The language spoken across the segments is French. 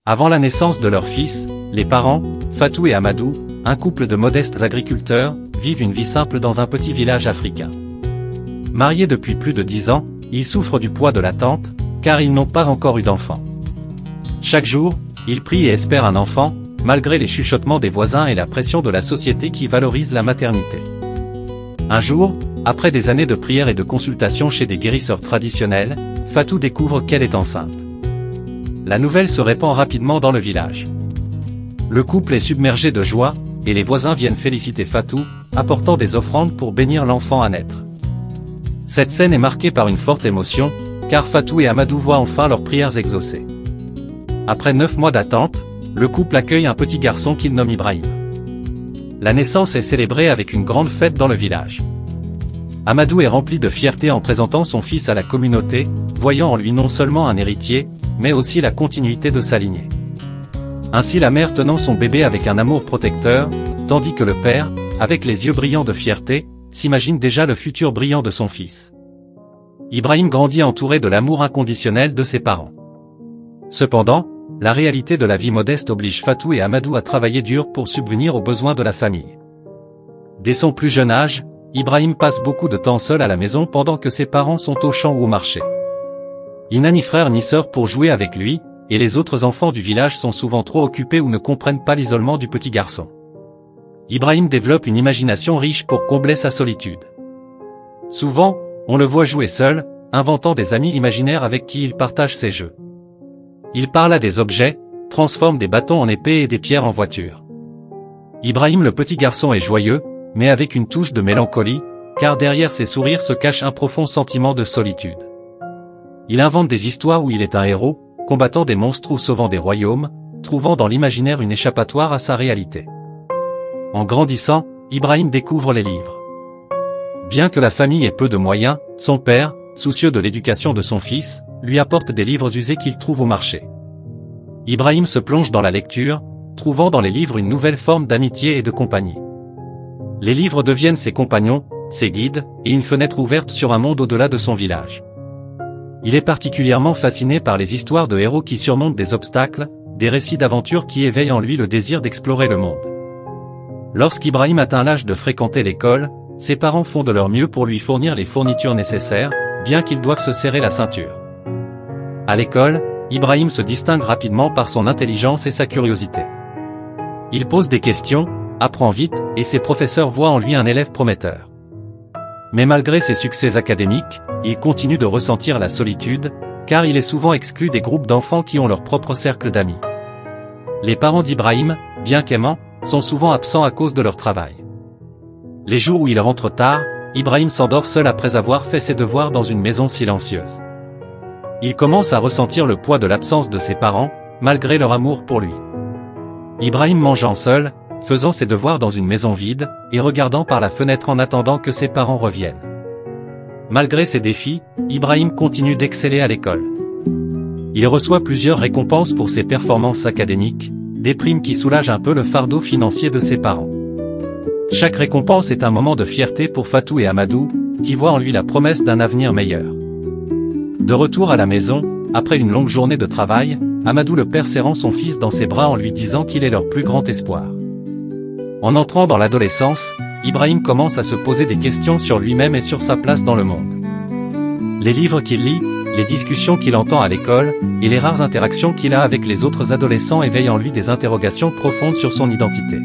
Avant la naissance de leur fils, les parents, Fatou et Amadou, un couple de modestes agriculteurs, vivent une vie simple dans un petit village africain. Mariés depuis plus de 10 ans, ils souffrent du poids de l'attente, car ils n'ont pas encore eu d'enfant. Chaque jour, ils prient et espèrent un enfant, malgré les chuchotements des voisins et la pression de la société qui valorise la maternité. Un jour, après des années de prières et de consultations chez des guérisseurs traditionnels, Fatou découvre qu'elle est enceinte. La nouvelle se répand rapidement dans le village. Le couple est submergé de joie, et les voisins viennent féliciter Fatou, apportant des offrandes pour bénir l'enfant à naître. Cette scène est marquée par une forte émotion, car Fatou et Amadou voient enfin leurs prières exaucées. Après 9 mois d'attente, le couple accueille un petit garçon qu'il nomme Ibrahim. La naissance est célébrée avec une grande fête dans le village. Amadou est rempli de fierté en présentant son fils à la communauté, voyant en lui non seulement un héritier, mais aussi la continuité de sa lignée. Ainsi la mère tenant son bébé avec un amour protecteur, tandis que le père, avec les yeux brillants de fierté, s'imagine déjà le futur brillant de son fils. Ibrahim grandit entouré de l'amour inconditionnel de ses parents. Cependant, la réalité de la vie modeste oblige Fatou et Amadou à travailler dur pour subvenir aux besoins de la famille. Dès son plus jeune âge, Ibrahim passe beaucoup de temps seul à la maison pendant que ses parents sont au champ ou au marché. Il n'a ni frère ni sœur pour jouer avec lui, et les autres enfants du village sont souvent trop occupés ou ne comprennent pas l'isolement du petit garçon. Ibrahim développe une imagination riche pour combler sa solitude. Souvent, on le voit jouer seul, inventant des amis imaginaires avec qui il partage ses jeux. Il parle à des objets, transforme des bâtons en épées et des pierres en voitures. Ibrahim le petit garçon est joyeux, mais avec une touche de mélancolie, car derrière ses sourires se cache un profond sentiment de solitude. Il invente des histoires où il est un héros, combattant des monstres ou sauvant des royaumes, trouvant dans l'imaginaire une échappatoire à sa réalité. En grandissant, Ibrahim découvre les livres. Bien que la famille ait peu de moyens, son père, soucieux de l'éducation de son fils, lui apporte des livres usés qu'il trouve au marché. Ibrahim se plonge dans la lecture, trouvant dans les livres une nouvelle forme d'amitié et de compagnie. Les livres deviennent ses compagnons, ses guides, et une fenêtre ouverte sur un monde au-delà de son village. Il est particulièrement fasciné par les histoires de héros qui surmontent des obstacles, des récits d'aventures qui éveillent en lui le désir d'explorer le monde. Lorsqu'Ibrahim atteint l'âge de fréquenter l'école, ses parents font de leur mieux pour lui fournir les fournitures nécessaires, bien qu'ils doivent se serrer la ceinture. À l'école, Ibrahim se distingue rapidement par son intelligence et sa curiosité. Il pose des questions, apprend vite, et ses professeurs voient en lui un élève prometteur. Mais malgré ses succès académiques, il continue de ressentir la solitude, car il est souvent exclu des groupes d'enfants qui ont leur propre cercle d'amis. Les parents d'Ibrahim, bien qu'aimants, sont souvent absents à cause de leur travail. Les jours où il rentre tard, Ibrahim s'endort seul après avoir fait ses devoirs dans une maison silencieuse. Il commence à ressentir le poids de l'absence de ses parents, malgré leur amour pour lui. Ibrahim mangeant seul, faisant ses devoirs dans une maison vide, et regardant par la fenêtre en attendant que ses parents reviennent. Malgré ces défis, Ibrahim continue d'exceller à l'école. Il reçoit plusieurs récompenses pour ses performances académiques, des primes qui soulagent un peu le fardeau financier de ses parents. Chaque récompense est un moment de fierté pour Fatou et Amadou, qui voient en lui la promesse d'un avenir meilleur. De retour à la maison, après une longue journée de travail, Amadou le père serrant son fils dans ses bras en lui disant qu'il est leur plus grand espoir. En entrant dans l'adolescence, Ibrahim commence à se poser des questions sur lui-même et sur sa place dans le monde. Les livres qu'il lit, les discussions qu'il entend à l'école, et les rares interactions qu'il a avec les autres adolescents éveillent en lui des interrogations profondes sur son identité.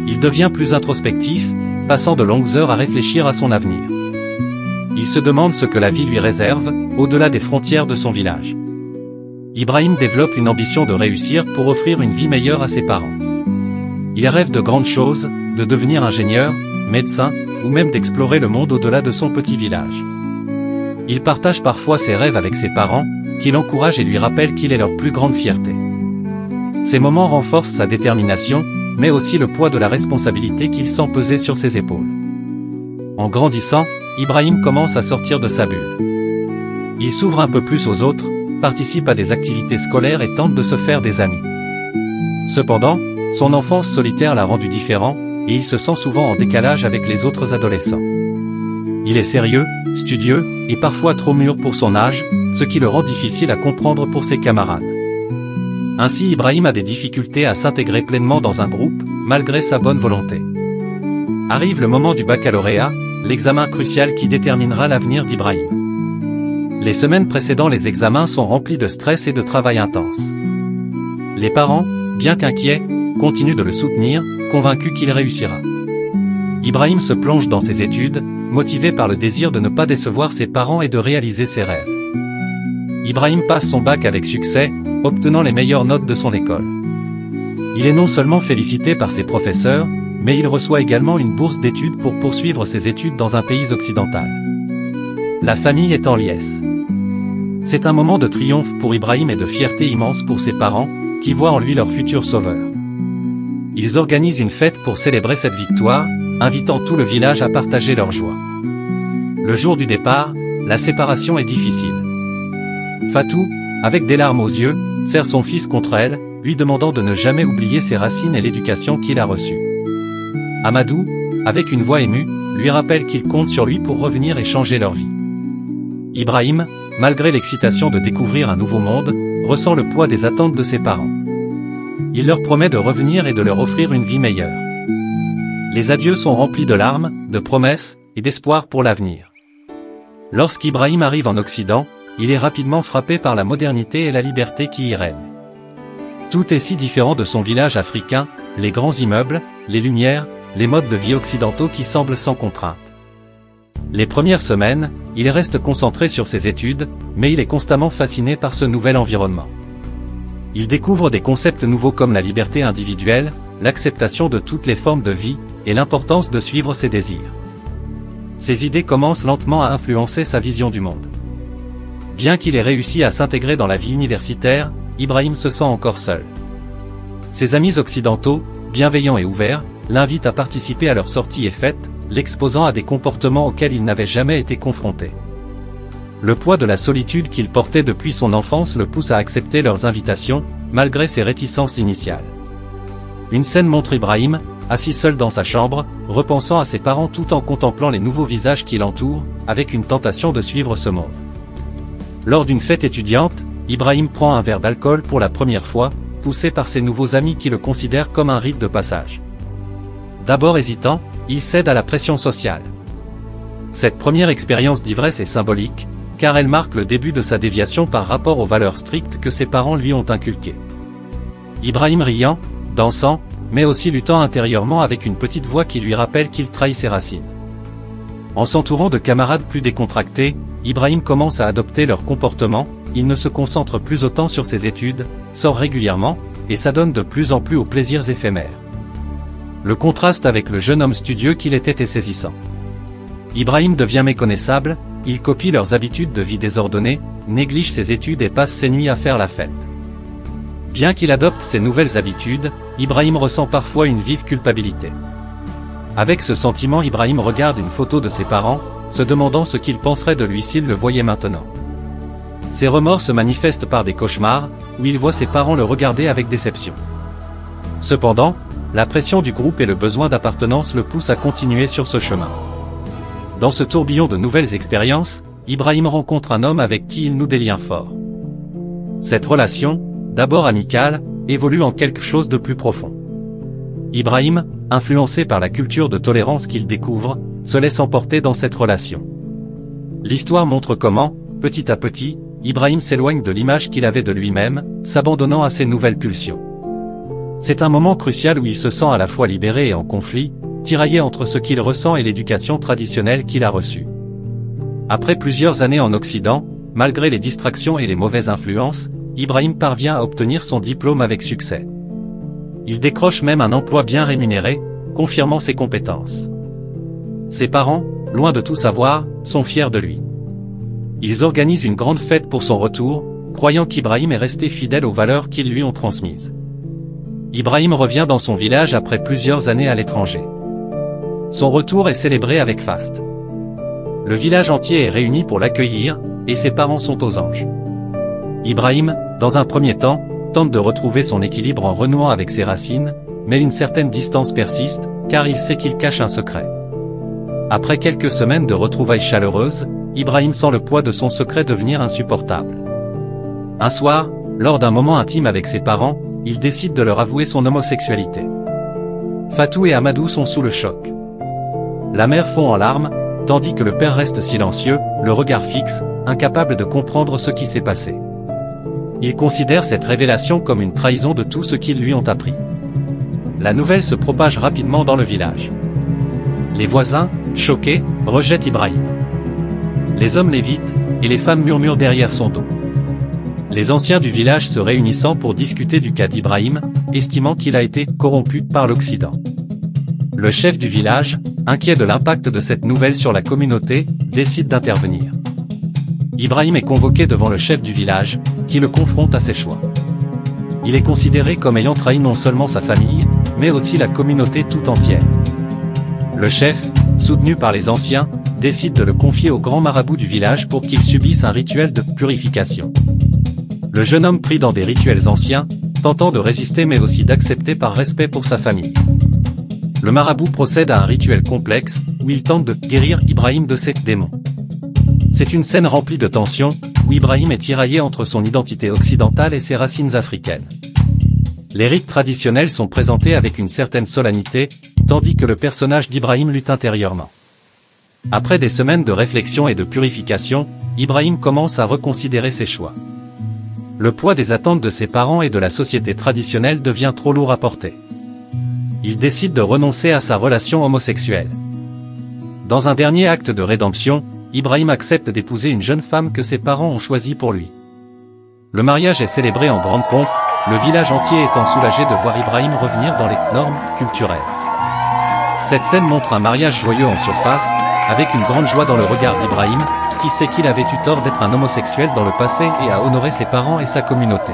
Il devient plus introspectif, passant de longues heures à réfléchir à son avenir. Il se demande ce que la vie lui réserve, au-delà des frontières de son village. Ibrahim développe une ambition de réussir pour offrir une vie meilleure à ses parents. Il rêve de grandes choses, de devenir ingénieur, médecin, ou même d'explorer le monde au-delà de son petit village. Il partage parfois ses rêves avec ses parents, qui l'encouragent et lui rappellent qu'il est leur plus grande fierté. Ces moments renforcent sa détermination, mais aussi le poids de la responsabilité qu'il sent peser sur ses épaules. En grandissant, Ibrahim commence à sortir de sa bulle. Il s'ouvre un peu plus aux autres, participe à des activités scolaires et tente de se faire des amis. Cependant, son enfance solitaire l'a rendu différent, et il se sent souvent en décalage avec les autres adolescents. Il est sérieux, studieux, et parfois trop mûr pour son âge, ce qui le rend difficile à comprendre pour ses camarades. Ainsi Ibrahim a des difficultés à s'intégrer pleinement dans un groupe, malgré sa bonne volonté. Arrive le moment du baccalauréat, l'examen crucial qui déterminera l'avenir d'Ibrahim. Les semaines précédant les examens sont remplies de stress et de travail intense. Les parents, bien qu'inquiets, continuent de le soutenir, convaincus qu'il réussira. Ibrahim se plonge dans ses études, motivé par le désir de ne pas décevoir ses parents et de réaliser ses rêves. Ibrahim passe son bac avec succès, obtenant les meilleures notes de son école. Il est non seulement félicité par ses professeurs, mais il reçoit également une bourse d'études pour poursuivre ses études dans un pays occidental. La famille est en liesse. C'est un moment de triomphe pour Ibrahim et de fierté immense pour ses parents, qui voient en lui leur futur sauveur. Ils organisent une fête pour célébrer cette victoire, invitant tout le village à partager leur joie. Le jour du départ, la séparation est difficile. Fatou, avec des larmes aux yeux, serre son fils contre elle, lui demandant de ne jamais oublier ses racines et l'éducation qu'il a reçue. Amadou, avec une voix émue, lui rappelle qu'il compte sur lui pour revenir et changer leur vie. Ibrahim, malgré l'excitation de découvrir un nouveau monde, ressent le poids des attentes de ses parents. Il leur promet de revenir et de leur offrir une vie meilleure. Les adieux sont remplis de larmes, de promesses, et d'espoir pour l'avenir. Lorsqu'Ibrahim arrive en Occident, il est rapidement frappé par la modernité et la liberté qui y règnent. Tout est si différent de son village africain, les grands immeubles, les lumières, les modes de vie occidentaux qui semblent sans contrainte. Les premières semaines, il reste concentré sur ses études, mais il est constamment fasciné par ce nouvel environnement. Il découvre des concepts nouveaux comme la liberté individuelle, l'acceptation de toutes les formes de vie, et l'importance de suivre ses désirs. Ses idées commencent lentement à influencer sa vision du monde. Bien qu'il ait réussi à s'intégrer dans la vie universitaire, Ibrahim se sent encore seul. Ses amis occidentaux, bienveillants et ouverts, l'invitent à participer à leurs sorties et fêtes, l'exposant à des comportements auxquels il n'avait jamais été confronté. Le poids de la solitude qu'il portait depuis son enfance le pousse à accepter leurs invitations, malgré ses réticences initiales. Une scène montre Ibrahim, assis seul dans sa chambre, repensant à ses parents tout en contemplant les nouveaux visages qui l'entourent, avec une tentation de suivre ce monde. Lors d'une fête étudiante, Ibrahim prend un verre d'alcool pour la première fois, poussé par ses nouveaux amis qui le considèrent comme un rite de passage. D'abord hésitant, il cède à la pression sociale. Cette première expérience d'ivresse est symbolique, car elle marque le début de sa déviation par rapport aux valeurs strictes que ses parents lui ont inculquées. Ibrahim riant, dansant, mais aussi luttant intérieurement avec une petite voix qui lui rappelle qu'il trahit ses racines. En s'entourant de camarades plus décontractés, Ibrahim commence à adopter leur comportement, il ne se concentre plus autant sur ses études, sort régulièrement, et s'adonne de plus en plus aux plaisirs éphémères. Le contraste avec le jeune homme studieux qu'il était est saisissant. Ibrahim devient méconnaissable, il copie leurs habitudes de vie désordonnées, néglige ses études et passe ses nuits à faire la fête. Bien qu'il adopte ces nouvelles habitudes, Ibrahim ressent parfois une vive culpabilité. Avec ce sentiment, Ibrahim regarde une photo de ses parents, se demandant ce qu'ils penseraient de lui s'ils le voyaient maintenant. Ses remords se manifestent par des cauchemars, où il voit ses parents le regarder avec déception. Cependant, la pression du groupe et le besoin d'appartenance le poussent à continuer sur ce chemin. Dans ce tourbillon de nouvelles expériences, Ibrahim rencontre un homme avec qui il noue des liens forts. Cette relation, d'abord amicale, évolue en quelque chose de plus profond. Ibrahim, influencé par la culture de tolérance qu'il découvre, se laisse emporter dans cette relation. L'histoire montre comment, petit à petit, Ibrahim s'éloigne de l'image qu'il avait de lui-même, s'abandonnant à ses nouvelles pulsions. C'est un moment crucial où il se sent à la fois libéré et en conflit, tiraillé entre ce qu'il ressent et l'éducation traditionnelle qu'il a reçue. Après plusieurs années en Occident, malgré les distractions et les mauvaises influences, Ibrahim parvient à obtenir son diplôme avec succès. Il décroche même un emploi bien rémunéré, confirmant ses compétences. Ses parents, loin de tout savoir, sont fiers de lui. Ils organisent une grande fête pour son retour, croyant qu'Ibrahim est resté fidèle aux valeurs qu'ils lui ont transmises. Ibrahim revient dans son village après plusieurs années à l'étranger. Son retour est célébré avec faste. Le village entier est réuni pour l'accueillir, et ses parents sont aux anges. Ibrahim, dans un premier temps, tente de retrouver son équilibre en renouant avec ses racines, mais une certaine distance persiste, car il sait qu'il cache un secret. Après quelques semaines de retrouvailles chaleureuses, Ibrahim sent le poids de son secret devenir insupportable. Un soir, lors d'un moment intime avec ses parents, il décide de leur avouer son homosexualité. Fatou et Amadou sont sous le choc. La mère fond en larmes, tandis que le père reste silencieux, le regard fixe, incapable de comprendre ce qui s'est passé. Il considère cette révélation comme une trahison de tout ce qu'ils lui ont appris. La nouvelle se propage rapidement dans le village. Les voisins, choqués, rejettent Ibrahim. Les hommes l'évitent, et les femmes murmurent derrière son dos. Les anciens du village se réunissant pour discuter du cas d'Ibrahim, estimant qu'il a été corrompu par l'Occident. Le chef du village, inquiet de l'impact de cette nouvelle sur la communauté, décide d'intervenir. Ibrahim est convoqué devant le chef du village, qui le confronte à ses choix. Il est considéré comme ayant trahi non seulement sa famille, mais aussi la communauté tout entière. Le chef, soutenu par les anciens, décide de le confier au grand marabout du village pour qu'il subisse un rituel de purification. Le jeune homme pris dans des rituels anciens, tentant de résister mais aussi d'accepter par respect pour sa famille. Le marabout procède à un rituel complexe, où il tente de guérir Ibrahim de ses démons. C'est une scène remplie de tension, où Ibrahim est tiraillé entre son identité occidentale et ses racines africaines. Les rites traditionnels sont présentés avec une certaine solennité, tandis que le personnage d'Ibrahim lutte intérieurement. Après des semaines de réflexion et de purification, Ibrahim commence à reconsidérer ses choix. Le poids des attentes de ses parents et de la société traditionnelle devient trop lourd à porter. Il décide de renoncer à sa relation homosexuelle. Dans un dernier acte de rédemption, Ibrahim accepte d'épouser une jeune femme que ses parents ont choisie pour lui. Le mariage est célébré en grande pompe, le village entier étant soulagé de voir Ibrahim revenir dans les normes culturelles. Cette scène montre un mariage joyeux en surface, avec une grande joie dans le regard d'Ibrahim, qui sait qu'il avait eu tort d'être un homosexuel dans le passé et a honoré ses parents et sa communauté.